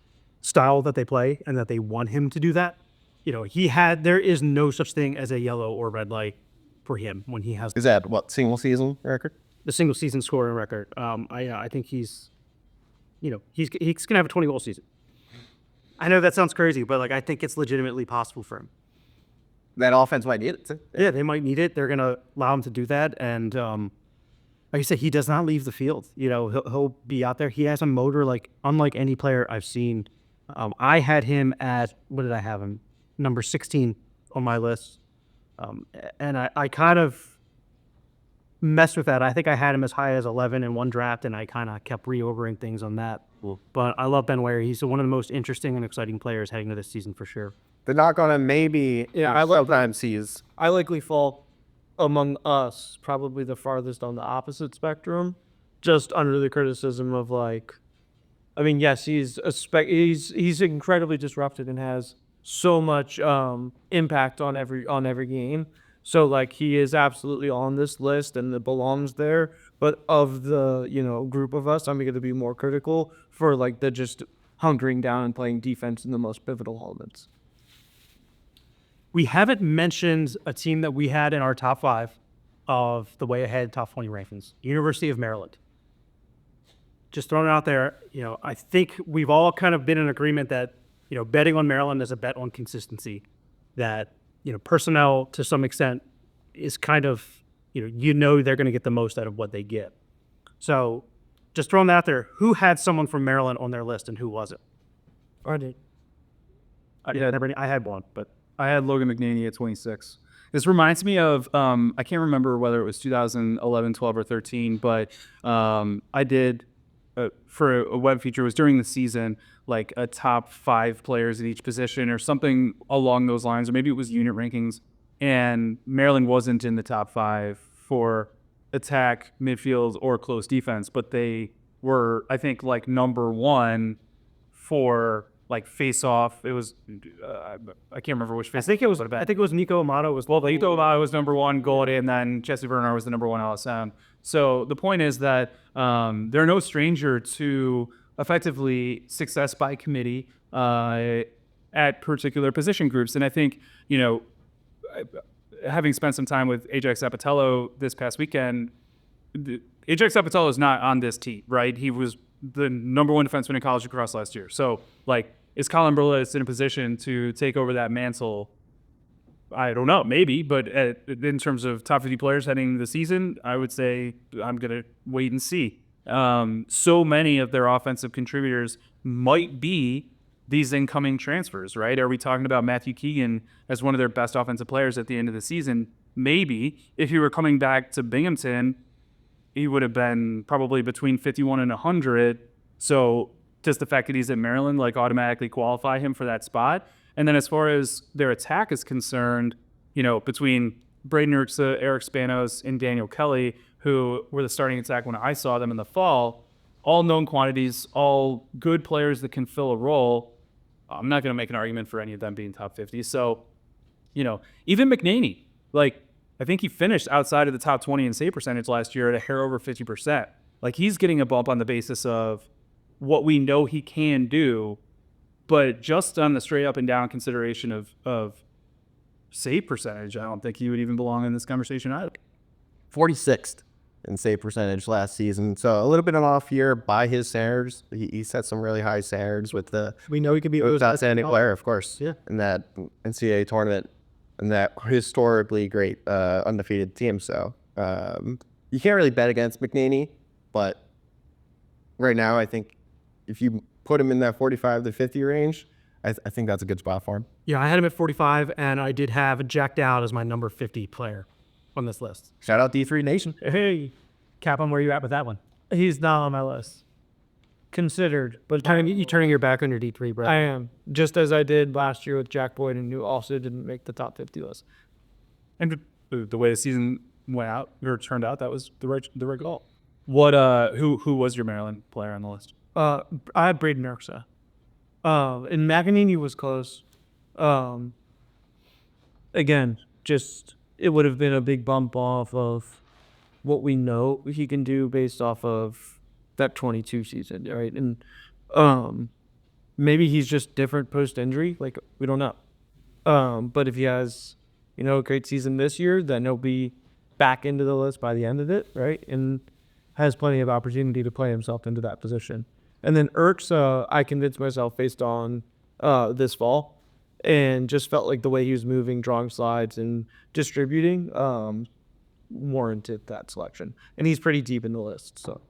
style that they play and that they want him to do that. There is no such thing as a yellow or red light for him when he has Is that what, single season record? the single season scoring record. I think he's gonna have a 20 goal season. I know that sounds crazy, but I think it's legitimately possible for him. That offense might need it too. Yeah, they might need it. They're gonna allow him to do that, and like I said, he does not leave the field. He'll be out there. He has a motor unlike any player I've seen. I had him at, what did I have him? Number 16 on my list, and I kind of messed with that. I think I had him as high as 11 in one draft, and I kind of kept reordering things on that. But I love Ben Ware. He's one of the most interesting and exciting players heading into this season for sure. They're not gonna maybe sometimes he's I likely fall among us probably the farthest on the opposite spectrum, just under the criticism of yes, he's incredibly disrupted and has so much impact on every game. So he is absolutely on this list and it belongs there. But of the group of us, I'm going to be more critical for the just hunkering down and playing defense in the most pivotal moments. We haven't mentioned a team that we had in our top 5 of the way ahead top 20 rankings, University of Maryland. Just throwing it out there, I think we've all kind of been in agreement that, betting on Maryland is a bet on consistency, that, personnel to some extent is kind of, they're going to get the most out of what they get. So just throwing that out there, who had someone from Maryland on their list and who wasn't? I did. I had one, but I had Logan McNaney at 26. This reminds me of, I can't remember whether it was 2011, 12, or 13, but I did, for a web feature, it was during the season, a top 5 players at each position or something along those lines, or maybe it was unit rankings, and Maryland wasn't in the top 5 for attack, midfield, or close defense, but they were, I think, number 1 for Faceoff. It was I can't remember which. I think it was Nico Amato was. Well, Nico Amato was number 1 goalie, and then Jesse Bernard was the number 1 LSM. So the point is that they're no stranger to effectively success by committee at particular position groups. And I think, having spent some time with Ajax Zapatello this past weekend, Ajax Zapatello is not on this team, right? He was the number 1 defenseman in college lacrosse last year. So, is Colin Burles in a position to take over that mantle? I don't know, maybe, but in terms of top 50 players heading into the season, I would say I'm going to wait and see. So many of their offensive contributors might be these incoming transfers, right? Are we talking about Matthew Keegan as one of their best offensive players at the end of the season? Maybe. If he were coming back to Binghamton, he would have been probably between 51 and 100. So does the fact that he's at Maryland automatically qualify him for that spot? And then as far as their attack is concerned, between Braden Urksa, Eric Spanos, and Daniel Kelly, who were the starting attack when I saw them in the fall, all known quantities, all good players that can fill a role. I'm not going to make an argument for any of them being top 50. So, even McNaney, I think he finished outside of the top 20 in save percentage last year at a hair over 50%. He's getting a bump on the basis of what we know he can do, but just on the straight up and down consideration of save percentage, I don't think he would even belong in this conversation either. 46th in save percentage last season. So a little bit of an off year by his standards. He set some really high standards with the. We know he could be outstanding player, of course. Yeah. In that NCAA tournament, and that historically great undefeated team. So you can't really bet against McNaney, but right now I think if you put him in that 45 to 50 range, I think that's a good spot for him. Yeah, I had him at 45, and I did have Jack Dowd as my number 50 player. on this list. Shout out D3 Nation. Hey, Cap, on where you at with that one? he's not on my list. Considered, but You turning your back on your D3, bro. I am, just as I did last year with Jack Boyd, and who also didn't make the top 50 list. And the way the season went out or turned out, that was the right call. What who was your Maryland player on the list? I had Braden Erksa. And McEnany was close. Again, just it would have been a big bump off of what we know he can do based off of that 22 season, right? And maybe he's just different post injury. Like, we don't know. But if he has, a great season this year, then he'll be back into the list by the end of it, right? And has plenty of opportunity to play himself into that position. And then Erks, I convinced myself based on this fall, and just felt like the way he was moving, drawing slides, and distributing warranted that selection. And he's pretty deep in the list. So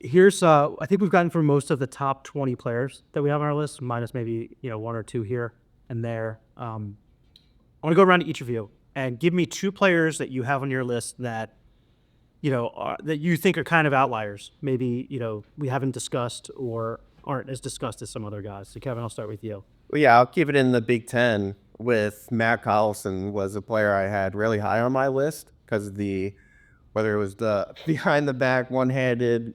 Here's, I think we've gotten through most of the top 20 players that we have on our list, minus maybe, one or two here and there. I want to go around to each of you and give me two players that you have on your list that, that you think are kind of outliers. Maybe, we haven't discussed or aren't as discussed as some other guys. So Kevin, I'll start with you. Well, yeah, I'll keep it in the Big Ten with Matt Collison was a player I had really high on my list because of whether it was the behind the back, one-handed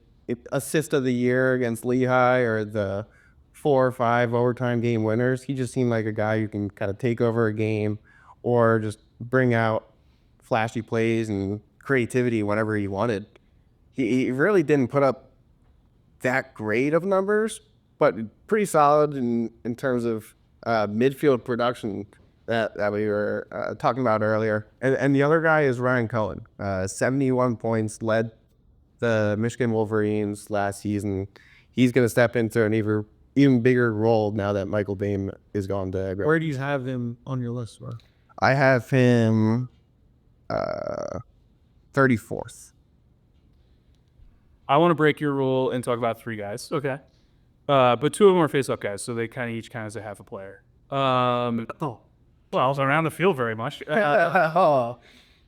assist of the year against Lehigh or the 4 or 5 overtime game winners. He just seemed like a guy who can kind of take over a game or just bring out flashy plays and creativity whenever he wanted. He really didn't put up that great of numbers, but pretty solid in terms of midfield production that we were talking about earlier. And the other guy is Ryan Cohen. 71 points, led the Michigan Wolverines last season. He's going to step into an even bigger role now that Michael Boehm is gone to Agro. where do you have him on your list, bro? I have him 34th. I want to break your rule and talk about 3 guys. Okay. But 2 of them are face-up guys, so they kind of each count as a half a player. Well, around the field very much.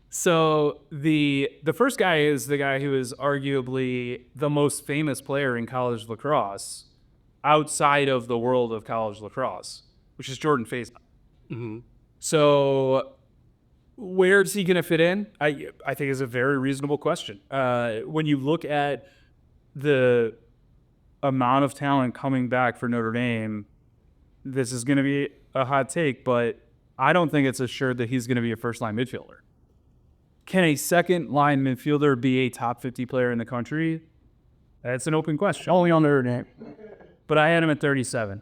So the first guy is the guy who is arguably the most famous player in college lacrosse outside of the world of college lacrosse, which is Jordan Faceoff. Mm-hmm. So where's he going to fit in? I think is a very reasonable question. When you look at the amount of talent coming back for Notre Dame, this is going to be a hot take, but I don't think it's assured that he's going to be a first-line midfielder. Can a second-line midfielder be a top 50 player in the country? That's an open question. Only on Notre Dame. But I had him at 37.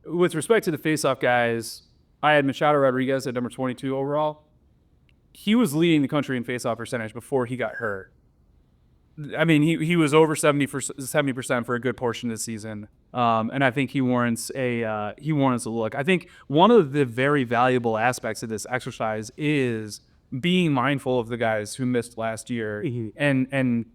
With respect to the face-off guys, I had Machado Rodriguez at number 22 overall. He was leading the country in face-off percentage before he got hurt. I mean, he was over 70% for a good portion of the season, and I think he warrants a look. I think one of the very valuable aspects of this exercise is being mindful of the guys who missed last year, and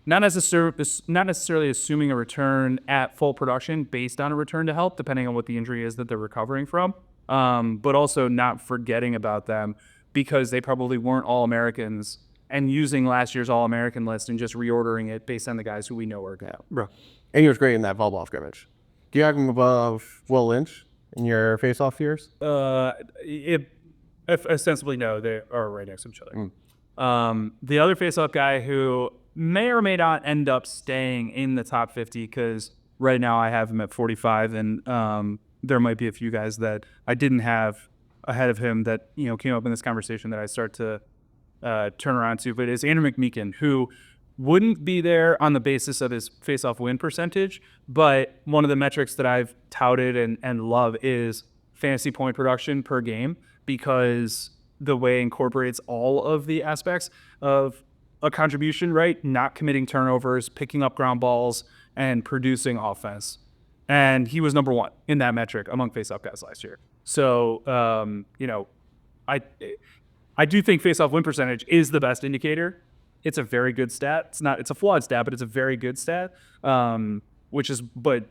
not necessarily assuming a return at full production based on a return to health, depending on what the injury is that they're recovering from, but also not forgetting about them because they probably weren't All-Americans, and using last year's All-American list and just reordering it based on the guys who we know are good. Bro. And he was great in that volleyball scrimmage. Do you have him above Will Lynch in your face-off years? Ostensibly, no. They are right next to each other. The other face-off guy who may or may not end up staying in the top 50, because right now I have him at 45, and there might be a few guys that I didn't have ahead of him that came up in this conversation that I start to turn around to, but it's Andrew McMeekin, who wouldn't be there on the basis of his face-off win percentage, but one of the metrics that I've touted and love is fantasy point production per game, because the way it incorporates all of the aspects of a contribution, right? Not committing turnovers, picking up ground balls, and producing offense. And he was number 1 in that metric among face-off guys last year. So, I do think face-off win percentage is the best indicator. It's a very good stat. It's a flawed stat, but it's a very good stat. But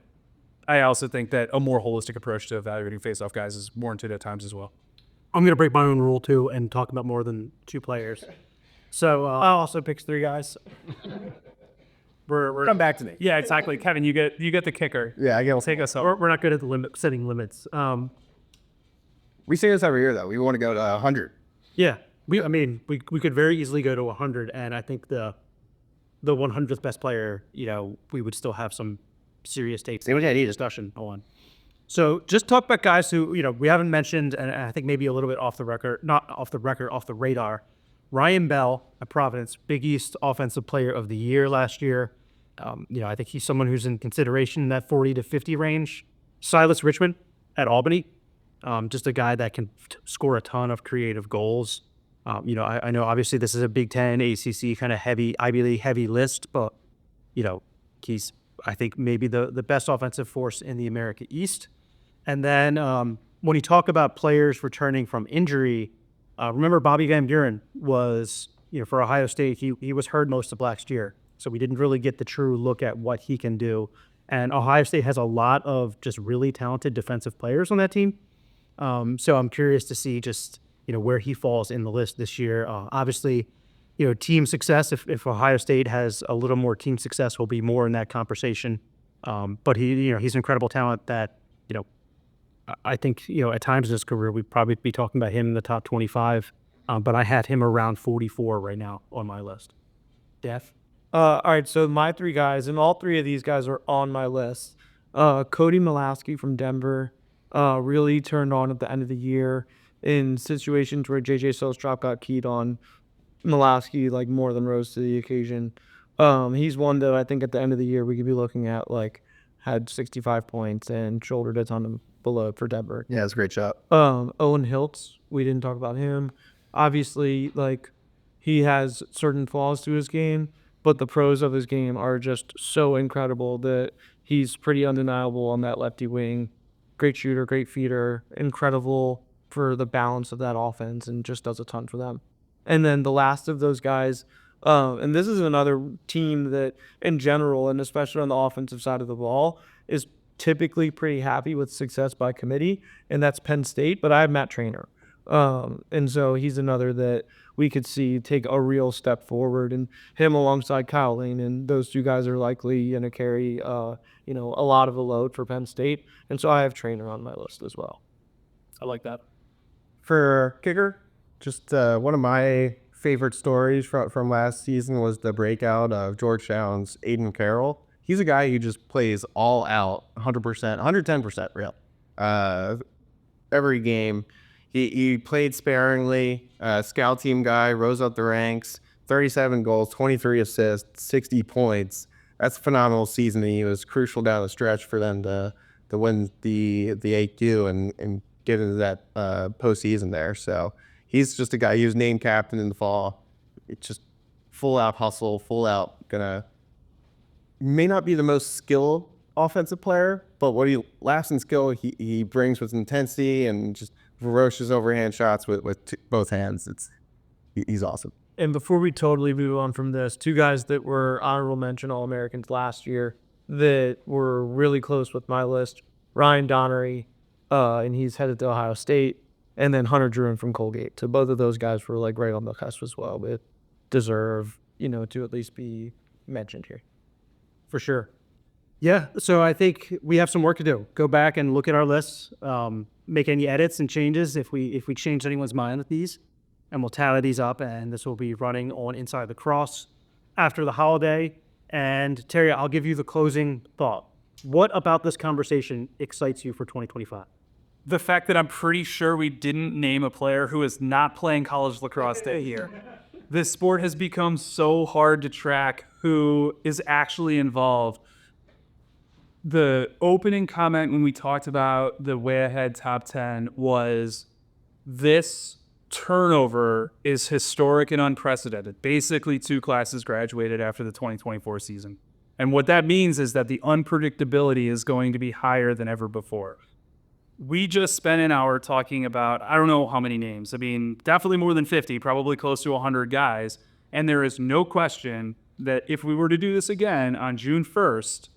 I also think that a more holistic approach to evaluating face-off guys is warranted at times as well. I'm going to break my own rule, too, and talk about more than 2 players. So I also picked 3 guys. we're Come back to me. Yeah, exactly. Kevin, you get the kicker. Yeah, I get. Take us over. we're not good at setting limits. We say this every year, though. We want to go to 100. Yeah, we could very easily go to 100, and I think the 100th best player, we would still have some serious takes discussion on. So just talk about guys who we haven't mentioned, and I think maybe a little bit off the radar. Ryan Bell at Providence, Big East Offensive Player of the Year last year. I think he's someone who's in consideration in that 40 to 50 range. Silas Richmond at Albany, just a guy that can score a ton of creative goals. I know obviously this is a Big Ten, ACC kind of heavy, Ivy League heavy list, but he's I think maybe the best offensive force in the America East. And then when you talk about players returning from injury, remember Bobby Van Buren was, for Ohio State, he was hurt most of last year. So we didn't really get the true look at what he can do. And Ohio State has a lot of just really talented defensive players on that team. So I'm curious to see just, where he falls in the list this year. Obviously, team success, if Ohio State has a little more team success, will be more in that conversation. But he's an incredible talent that, I think, at times in his career, we'd probably be talking about him in the top 25. But I had him around 44 right now on my list. Def? All right, so my 3 guys, and all 3 of these guys are on my list. Cody Mulaski from Denver really turned on at the end of the year in situations where J.J. Sostrop got keyed on. Mulaski, more than rose to the occasion. He's one that I think at the end of the year we could be looking at, had 65 points and shouldered a ton of below for Denver. Yeah, it's a great shot. Owen Hiltz, we didn't talk about him. Obviously, he has certain flaws to his game, but the pros of his game are just so incredible that he's pretty undeniable on that lefty wing. Great shooter, great feeder, incredible for the balance of that offense, and just does a ton for them. And then the last of those guys, and this is another team that in general, and especially on the offensive side of the ball, is typically pretty happy with success by committee, and that's Penn State, but I have Matt Trainer. And so he's another that we could see take a real step forward, and him alongside Kyle Lane, and those 2 guys are likely going to carry, a lot of the load for Penn State. And so I have Trainer on my list as well. I like that. For kicker, just one of my favorite stories from last season was the breakout of Georgetown's Aiden Carroll. He's a guy who just plays all out, 100%, 110% real. Every game. He played sparingly, scout team guy, rose up the ranks, 37 goals, 23 assists, 60 points. That's a phenomenal season. He was crucial down the stretch for them to win the AQ and get into that postseason there. So he's just a guy. He was named captain in the fall. It's just full out hustle, full out may not be the most skilled offensive player, but what he lacks in skill, he brings with intensity and just ferocious overhand shots with both hands. He's awesome. And before we totally move on from this, 2 guys that were honorable mention All-Americans last year that were really close with my list, Ryan Donnery, and he's headed to Ohio State, and then Hunter Druin from Colgate. So both of those guys were right on the cusp as well, but deserve, to at least be mentioned here. For sure. Yeah, so I think we have some work to do. Go back and look at our lists, make any edits and changes if we change anyone's mind with these, and we'll tally these up, and this will be running on Inside Lacrosse after the holiday. And Terry, I'll give you the closing thought. What about this conversation excites you for 2025? The fact that I'm pretty sure we didn't name a player who is not playing college lacrosse this year. This sport has become so hard to track who is actually involved. The opening comment when we talked about the way ahead top 10 was this turnover is historic and unprecedented. Basically, 2 classes graduated after the 2024 season. And what that means is that the unpredictability is going to be higher than ever before. We just spent an hour talking about, I don't know how many names. I mean, definitely more than 50, probably close to 100 guys. And there is no question that if we were to do this again on June 1st,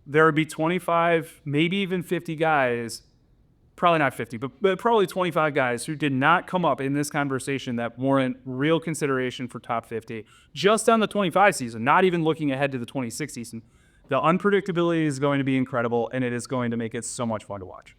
there would be 25, maybe even 50 guys probably not 50, but probably 25 guys who did not come up in this conversation that warrant real consideration for top 50 just on the 25 season, not even looking ahead to the 26 season. The unpredictability is going to be incredible, and it is going to make it so much fun to watch.